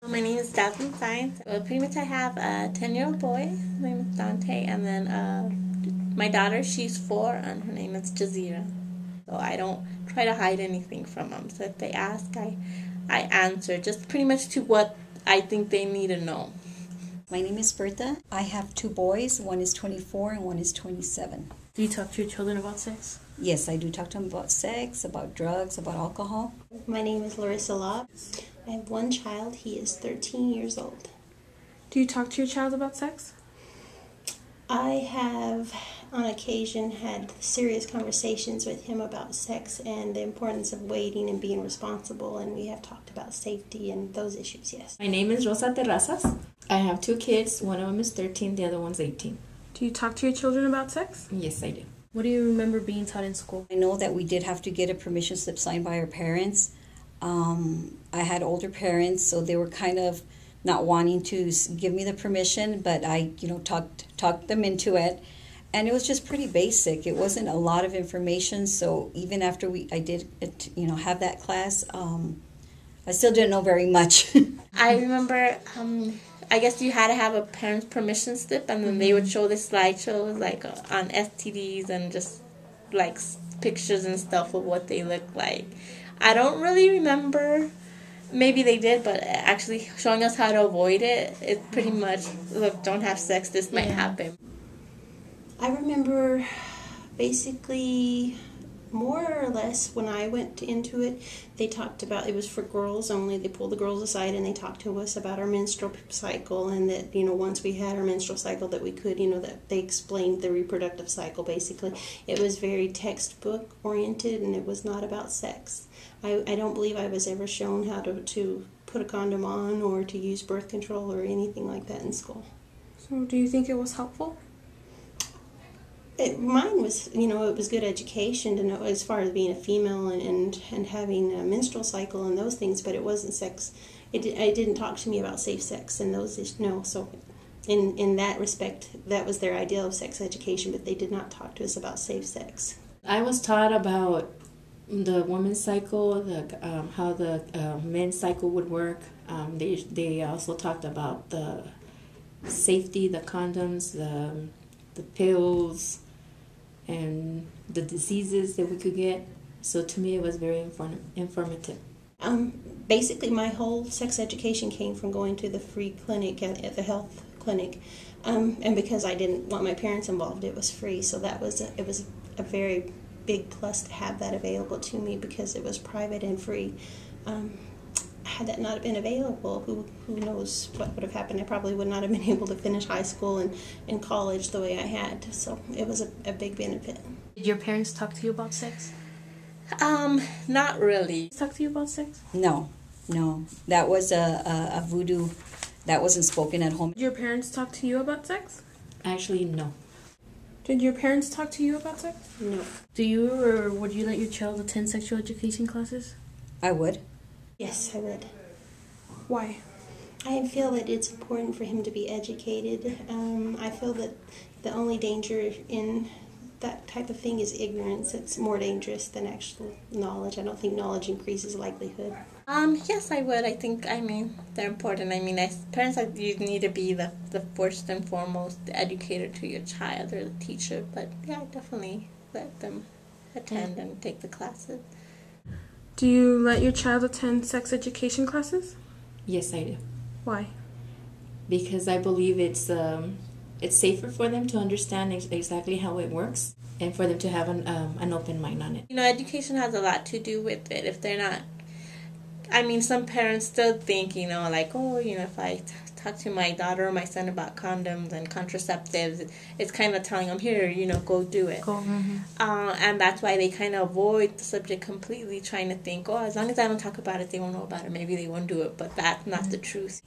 My name is Jasmine Science. Well, pretty much I have a 10-year-old boy. His name is Dante. And then my daughter, she's 4, and her name is Jazeera. So I don't try to hide anything from them. So if they ask, I answer just pretty much to what I think they need to know. My name is Bertha. I have 2 boys. One is 24 and one is 27. Do you talk to your children about sex? Yes, I do talk to them about sex, about drugs, about alcohol. My name is Larissa Lobb. I have one child. He is 13 years old. Do you talk to your child about sex? I have, on occasion, had serious conversations with him about sex and the importance of waiting and being responsible, and we have talked about safety and those issues, yes. My name is Rosa Terrazas. I have 2 kids. One of them is 13, the other one's 18. Do you talk to your children about sex? Yes, I do. What do you remember being taught in school? I know that we did have to get a permission slip signed by our parents. I had older parents, so they were kind of not wanting to give me the permission, but I, talked them into it. And it was just pretty basic. It wasn't a lot of information, so even after I did, have that class, I still didn't know very much. I remember, I guess you had to have a parent's permission slip, and then they would show the slideshows like on STDs and just like pictures and stuff of what they look like. I don't really remember. Maybe they did, but actually showing us how to avoid it, it's pretty much, look, don't have sex, this might happen. I remember basically more or less when I went into it, they talked about, it was for girls only. They pulled the girls aside and they talked to us about our menstrual cycle, and that, once we had our menstrual cycle that we could, that they explained the reproductive cycle basically. It was very textbook oriented, and it was not about sex. I don't believe I was ever shown how to put a condom on or to use birth control or anything like that in school. So do you think it was helpful? Mine was, it was good education to know as far as being a female and having a menstrual cycle and those things, but it wasn't sex. It didn't talk to me about safe sex and those issues. No, so in that respect, that was their idea of sex education, but they did not talk to us about safe sex. I was taught about the woman's cycle, how the men's cycle would work. They also talked about the safety, the condoms, the pills, and the diseases that we could get. So to me, it was very informative. Basically, my whole sex education came from going to the free clinic at the health clinic, and because I didn't want my parents involved, it was free. So it was a very big plus to have that available to me because it was private and free. Had that not been available, who knows what would have happened. I probably would not have been able to finish high school and college the way I had. So it was a big benefit. Did your parents talk to you about sex? Not really. Talk to you about sex? No. That was a voodoo that wasn't spoken at home. Did your parents talk to you about sex? Actually, no. Did your parents talk to you about sex? No. Do you or would you let your child attend sexual education classes? I would. Yes, I would. Why? I feel that it's important for him to be educated. I feel that the only danger in that type of thing is ignorance. It's more dangerous than actual knowledge. I don't think knowledge increases likelihood. Yes, I would. They're important. As parents, you need to be the first and foremost educator to your child or the teacher. But yeah, I definitely let them attend and take the classes. Do you let your child attend sex education classes? Yes, I do. Why? Because I believe it's safer for them to understand exactly how it works and for them to have an open mind on it. Education has a lot to do with it. If they're not, some parents still think, if I talk to my daughter or my son about condoms and contraceptives, it's kind of telling them, here, go do it. And that's why they kind of avoid the subject completely, trying to think, as long as I don't talk about it, they won't know about it. Maybe they won't do it, but that's not the truth.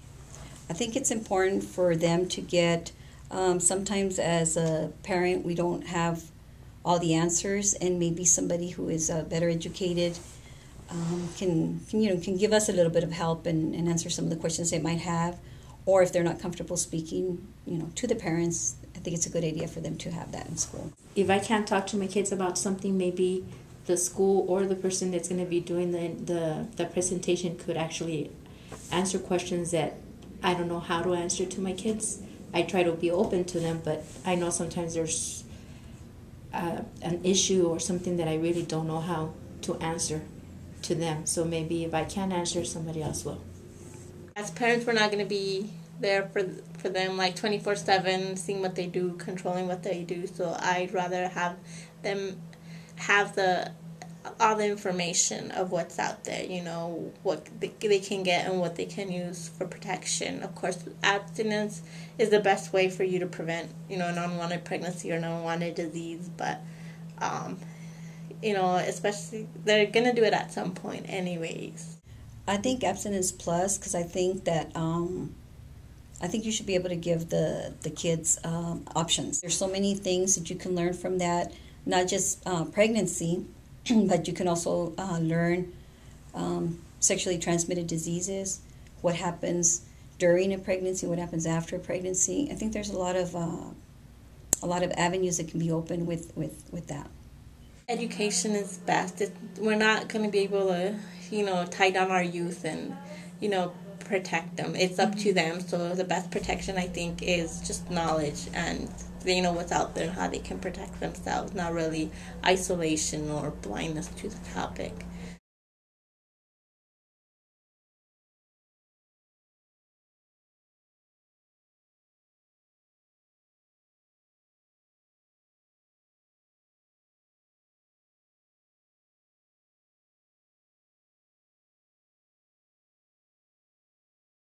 I think it's important for them to get, sometimes as a parent, we don't have all the answers, and maybe somebody who is better educated can give us a little bit of help and answer some of the questions they might have. Or if they're not comfortable speaking, to the parents, I think it's a good idea for them to have that in school. If I can't talk to my kids about something, maybe the school or the person that's going to be doing the presentation could actually answer questions that I don't know how to answer to my kids. I try to be open to them, but I know sometimes there's an issue or something that I really don't know how to answer to them. So maybe if I can't answer, somebody else will. As parents, we're not going to be there for them like 24/7, seeing what they do, controlling what they do. So I'd rather have them have all the information of what's out there, what they can get and what they can use for protection. Of course, abstinence is the best way for you to prevent, an unwanted pregnancy or an unwanted disease. But, especially, they're going to do it at some point anyways. I think abstinence plus, because I think that I think you should be able to give the kids options. There's so many things that you can learn from that, not just pregnancy, but you can also learn sexually transmitted diseases, what happens during a pregnancy, what happens after a pregnancy. I think there's a lot of avenues that can be opened with that. Education is best. We're not going to be able to, tie down our youth and, protect them. It's up to them. So the best protection, I think, is just knowledge and they know what's out there and how they can protect themselves, not really isolation or blindness to the topic.